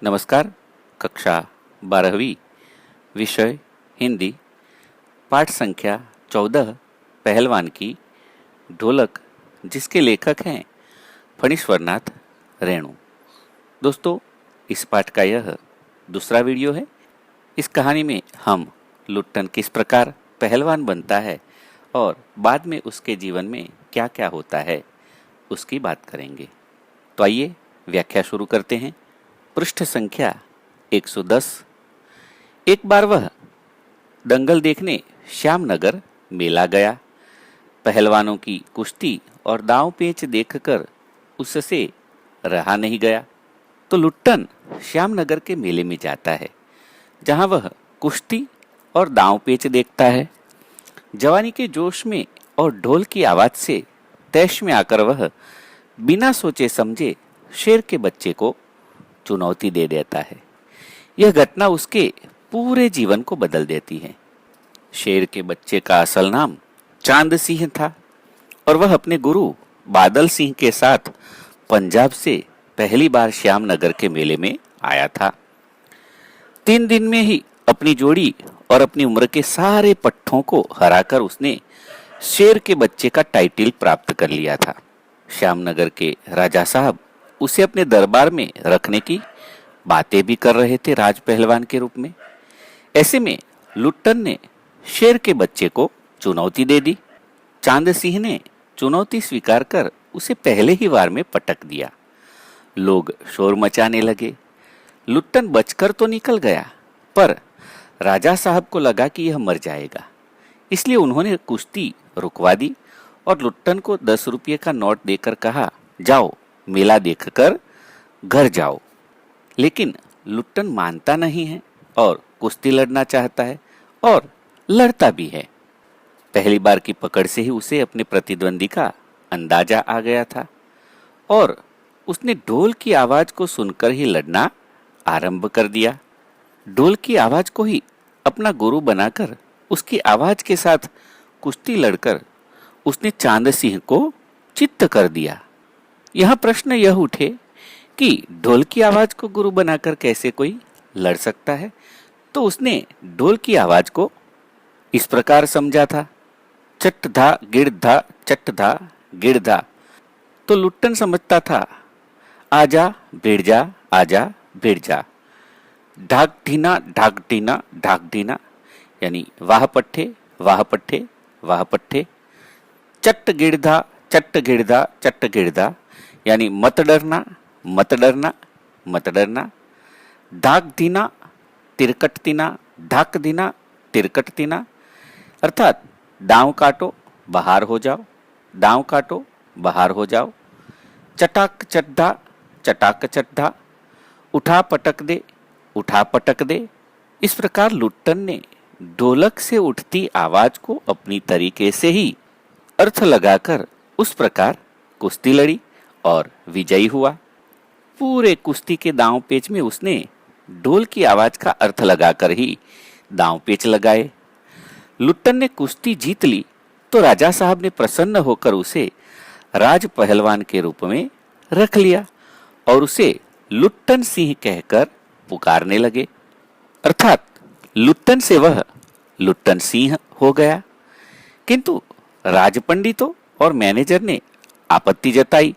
नमस्कार। कक्षा 12वीं, विषय हिंदी, पाठ संख्या 14, पहलवान की ढोलक, जिसके लेखक हैं फणीश्वरनाथ रेणु। दोस्तों, इस पाठ का यह दूसरा वीडियो है। इस कहानी में हम लुट्टन किस प्रकार पहलवान बनता है और बाद में उसके जीवन में क्या क्या होता है उसकी बात करेंगे। तो आइए व्याख्या शुरू करते हैं। पृष्ठ संख्या 110। एक बार वह दंगल देखने श्यामनगर मेला गया। पहलवानों की कुश्ती और दांव पेच देखकर उससे रहा नहीं गया, तो लुट्टन श्यामनगर के मेले में जाता है, जहां वह कुश्ती और दांव पेच देखता है। जवानी के जोश में और ढोल की आवाज से तैश में आकर वह बिना सोचे समझे शेर के बच्चे को चुनौती दे देता है। यह घटना उसके पूरे जीवन को बदल देती है। शेर के बच्चे का असल नाम चांद सिंह था और वह अपने गुरु बादल सिंह के साथ पंजाब से पहली बार श्यामनगर के मेले में आया था। 3 दिन में ही अपनी जोड़ी और अपनी उम्र के सारे पट्ठों को हराकर उसने शेर के बच्चे का टाइटल प्राप्त कर लिया था। श्यामनगर के राजा साहब उसे अपने दरबार में रखने की बातें भी कर रहे थे, राज पहलवान के रूप में। ऐसे में लुट्टन ने शेर के बच्चे को चुनौती दे दी। चांद सिंह ने चुनौती स्वीकार कर उसे पहले ही वार में पटक दिया। लोग शोर मचाने लगे। लुट्टन बचकर तो निकल गया, पर राजा साहब को लगा कि यह मर जाएगा, इसलिए उन्होंने कुश्ती रुकवा दी और लुट्टन को 10 रुपये का नोट देकर कहा, जाओ मेला देखकर घर जाओ। लेकिन लुट्टन मानता नहीं है और कुश्ती लड़ना चाहता है और लड़ता भी है। पहली बार की पकड़ से ही उसे अपने प्रतिद्वंदी का अंदाजा आ गया था और उसने ढोल की आवाज को सुनकर ही लड़ना आरंभ कर दिया। ढोल की आवाज को ही अपना गुरु बनाकर उसकी आवाज के साथ कुश्ती लड़कर उसने चांद सिंह को चित्त कर दिया। यह प्रश्न यह उठे कि ढोल की आवाज को गुरु बनाकर कैसे कोई लड़ सकता है। तो उसने ढोल की आवाज को इस प्रकार समझा था, चट धा गिड़ धा चट धा गिड़ धा। तो लुट्टन समझता था, आजा भिड़ जा, आजा भिड़ जा। ढाक ढीना ढाक ढीना ढाक ढीना, यानी वाह पट्ठे वाह पट्ठे वाह पट्ठे। चट गिड़धा चट गिड़धा चट गिड़धा, यानी मत डरना मत डरना मत डरना। ढाक दीना तिरकट तीना ढाक दीना तिरकट तीना, अर्थात दांव काटो बाहर हो जाओ, दांव काटो बाहर हो जाओ। चटाक चड्ढा चटाक चड्ढा, उठा पटक दे उठा पटक दे। इस प्रकार लुट्टन ने ढोलक से उठती आवाज को अपनी तरीके से ही अर्थ लगाकर उस प्रकार कुश्ती लड़ी और विजयी हुआ। पूरे कुश्ती के दांव पेच में उसने ढोल की आवाज का अर्थ लगाकर ही दांव पेच लगाए। लुट्टन ने कुश्ती जीत ली तो राजा साहब ने प्रसन्न होकर उसे राज पहलवान के रूप में रख लिया और उसे लुट्टन सिंह कहकर पुकारने लगे, अर्थात लुट्टन से वह लुट्टन सिंह हो गया। किंतु राज पंडितों और मैनेजर ने आपत्ति जताई,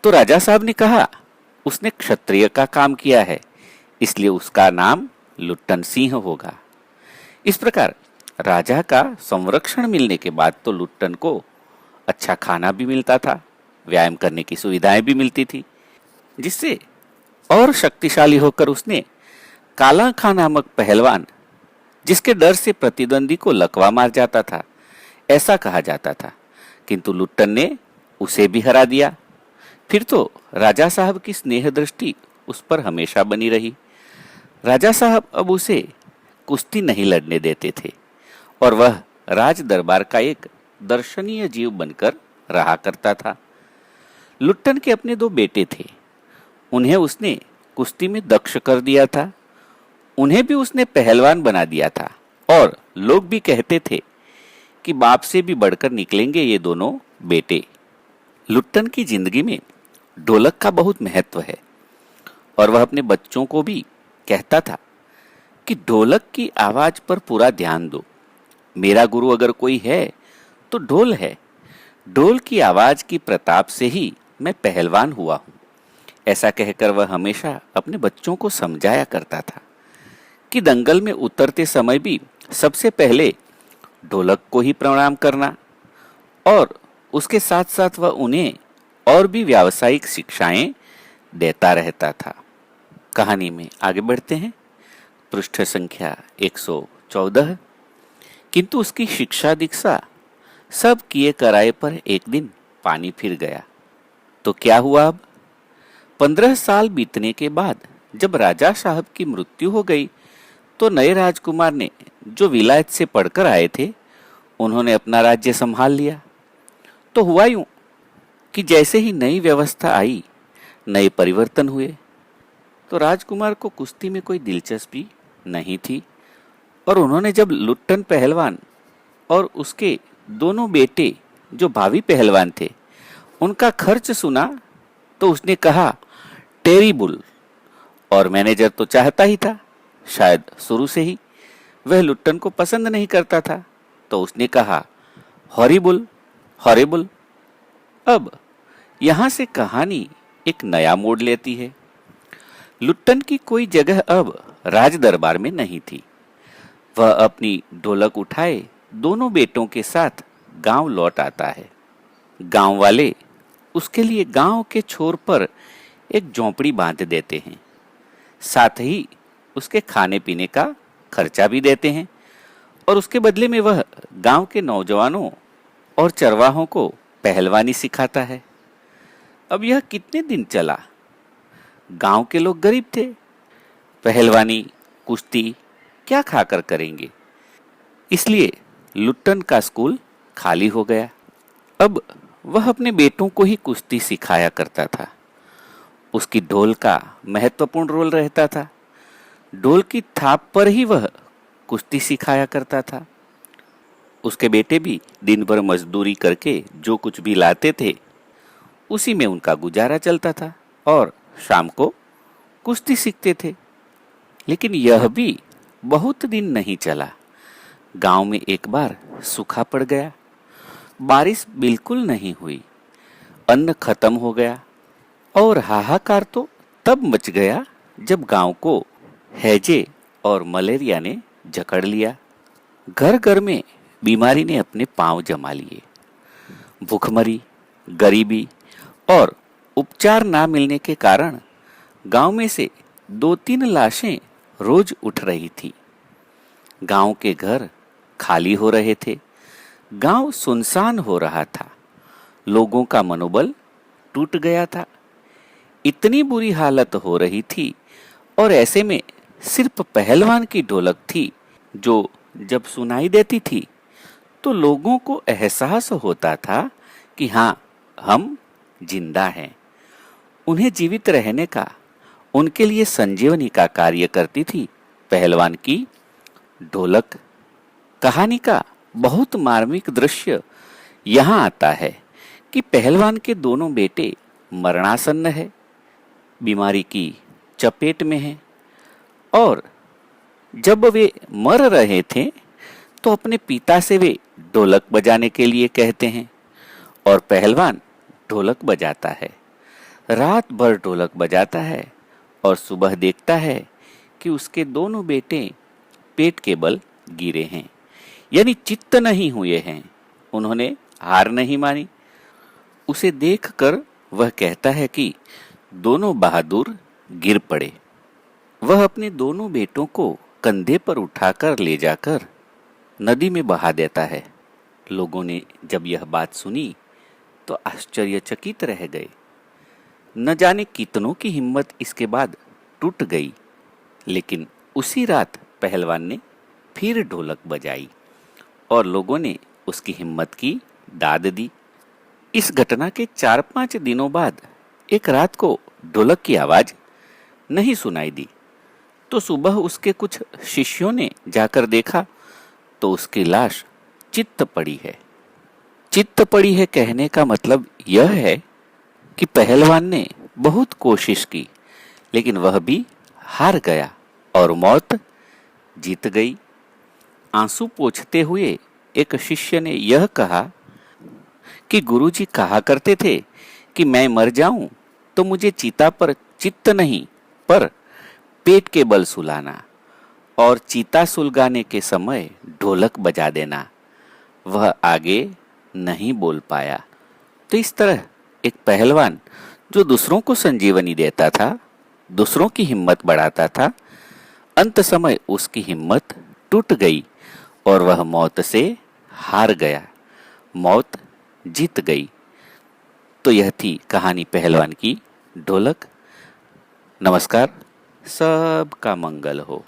तो राजा साहब ने कहा, उसने क्षत्रिय का काम किया है, इसलिए उसका नाम लुट्टन सिंह होगा। इस प्रकार राजा का संरक्षण मिलने के बाद तो लुट्टन को अच्छा खाना भी मिलता था, व्यायाम करने की सुविधाएं भी मिलती थी, जिससे और शक्तिशाली होकर उसने काला खां नामक पहलवान, जिसके डर से प्रतिद्वंदी को लकवा मार जाता था, ऐसा कहा जाता था, किंतु लुट्टन ने उसे भी हरा दिया। फिर तो राजा साहब की स्नेह दृष्टि उस पर हमेशा बनी रही। राजा साहब अब उसे कुश्ती नहीं लड़ने देते थे और वह राज दरबार का एक दर्शनीय जीव बनकर रहा करता था। लुट्टन के अपने 2 बेटे थे, उन्हें उसने कुश्ती में दक्ष कर दिया था, उन्हें भी उसने पहलवान बना दिया था और लोग भी कहते थे कि बाप से भी बढ़कर निकलेंगे ये दोनों बेटे। लुट्टन की जिंदगी में ढोलक का बहुत महत्व है। और वह अपने बच्चों को भी कहता था कि ढोलक की आवाज पर पूरा ध्यान दो। मेरा गुरु अगर कोई है तो ढोल है। ढोल की आवाज की प्रताप से ही मैं पहलवान हुआ हूं। ऐसा कहकर वह हमेशा अपने बच्चों को समझाया करता था कि दंगल में उतरते समय भी सबसे पहले ढोलक को ही प्रणाम करना, और उसके साथ साथ वह उन्हें और भी व्यावसायिक शिक्षाएं देता रहता था। कहानी में आगे बढ़ते हैं। पृष्ठ संख्या 114। किंतु उसकी शिक्षा दीक्षा सब किए कराए पर एक दिन पानी फिर गया। तो क्या हुआ अब? 15 साल बीतने के बाद जब राजा साहब की मृत्यु हो गई तो नए राजकुमार ने, जो विलायत से पढ़कर आए थे, उन्होंने अपना राज्य संभाल लिया। तो हुआ यूं कि जैसे ही नई व्यवस्था आई, नए परिवर्तन हुए। तो राजकुमार को कुश्ती में कोई दिलचस्पी नहीं थी, और उन्होंने जब लुट्टन पहलवान और उसके दोनों बेटे जो भावी पहलवान थे उनका खर्च सुना तो उसने कहा टेरिबल। और मैनेजर तो चाहता ही था, शायद शुरू से ही वह लुट्टन को पसंद नहीं करता था, तो उसने कहा हॉरिबल हॉरिबल। अब यहां से कहानी एक नया मोड़ लेती है। लुट्टन की कोई जगह अब राज दरबार में नहीं थी। वह अपनी ढोलक उठाए दोनों बेटों के साथ गांव लौट आता है। गांव वाले उसके लिए गांव के छोर पर एक झोंपड़ी बांध देते हैं, साथ ही उसके खाने पीने का खर्चा भी देते हैं, और उसके बदले में वह गांव के नौजवानों और चरवाहों को पहलवानी सिखाता है। अब यह कितने दिन चला? गांव के लोग गरीब थे, पहलवानी कुश्ती क्या खाकर करेंगे? इसलिए लुट्टन का स्कूल खाली हो गया। अब वह अपने बेटों को ही कुश्ती सिखाया करता था। उसकी ढोल का महत्वपूर्ण रोल रहता था। ढोल की थाप पर ही वह कुश्ती सिखाया करता था। उसके बेटे भी दिन भर मजदूरी करके जो कुछ भी लाते थे उसी में उनका गुजारा चलता था, और शाम को कुश्ती सीखते थे। लेकिन यह भी बहुत दिन नहीं चला। गांव में एक बार सूखा पड़ गया। बारिश बिल्कुल नहीं हुई, अन्न खत्म हो गया, और हाहाकार तो तब मच गया जब गांव को हैजे और मलेरिया ने जकड़ लिया। घर घर में बीमारी ने अपने पांव जमा लिए। भूखमरी, गरीबी और उपचार ना मिलने के कारण गांव में से 2-3 लाशें रोज उठ रही थी। गांव के घर खाली हो रहे थे। गांव सुनसान हो रहा था। लोगों का मनोबल टूट गया था। इतनी बुरी हालत हो रही थी, और ऐसे में सिर्फ पहलवान की ढोलक थी जो जब सुनाई देती थी तो लोगों को एहसास होता था कि हाँ, हम जिंदा हैं। उन्हें जीवित रहने का, उनके लिए संजीवनी का कार्य करती थी पहलवान की ढोलक। कहानी का बहुत मार्मिक दृश्य यहाँ आता है कि पहलवान के दोनों बेटे मरणासन्न है, बीमारी की चपेट में है, और जब वे मर रहे थे तो अपने पिता से वे ढोलक बजाने के लिए कहते हैं, और पहलवान ढोलक बजाता है। रात भर ढोलक बजाता है, और सुबह देखता है कि उसके दोनों बेटे पेट के बल गिरे हैं, यानी चित्त नहीं हुए हैं। उन्होंने हार नहीं मानी। उसे देखकर वह कहता है कि दोनों बहादुर गिर पड़े। वह अपने दोनों बेटों को कंधे पर उठाकर ले जाकर नदी में बहा देता है। लोगों ने जब यह बात सुनी तो आश्चर्यचकित रह गए। न जाने कितनों की हिम्मत इसके बाद टूट गई। लेकिन उसी रात पहलवान ने फिर ढोलक बजाई, और लोगों ने उसकी हिम्मत की दाद दी। इस घटना के 4-5 दिनों बाद एक रात को ढोलक की आवाज नहीं सुनाई दी, तो सुबह उसके कुछ शिष्यों ने जाकर देखा तो उसकी लाश चित्त पड़ी है। चित्त पड़ी है कहने का मतलब यह है कि पहलवान ने बहुत कोशिश की, लेकिन वह भी हार गया और मौत जीत गई। आंसू पोंछते हुए एक शिष्य ने यह कहा कि गुरुजी कहा करते थे कि मैं मर जाऊं तो मुझे चिता पर चित्त नहीं पर पेट के बल सुलाना, और चीता सुलगाने के समय ढोलक बजा देना। वह आगे नहीं बोल पाया। तो इस तरह एक पहलवान जो दूसरों को संजीवनी देता था, दूसरों की हिम्मत बढ़ाता था, अंत समय उसकी हिम्मत टूट गई और वह मौत से हार गया, मौत जीत गई। तो यह थी कहानी पहलवान की ढोलक। नमस्कार, सबका मंगल हो।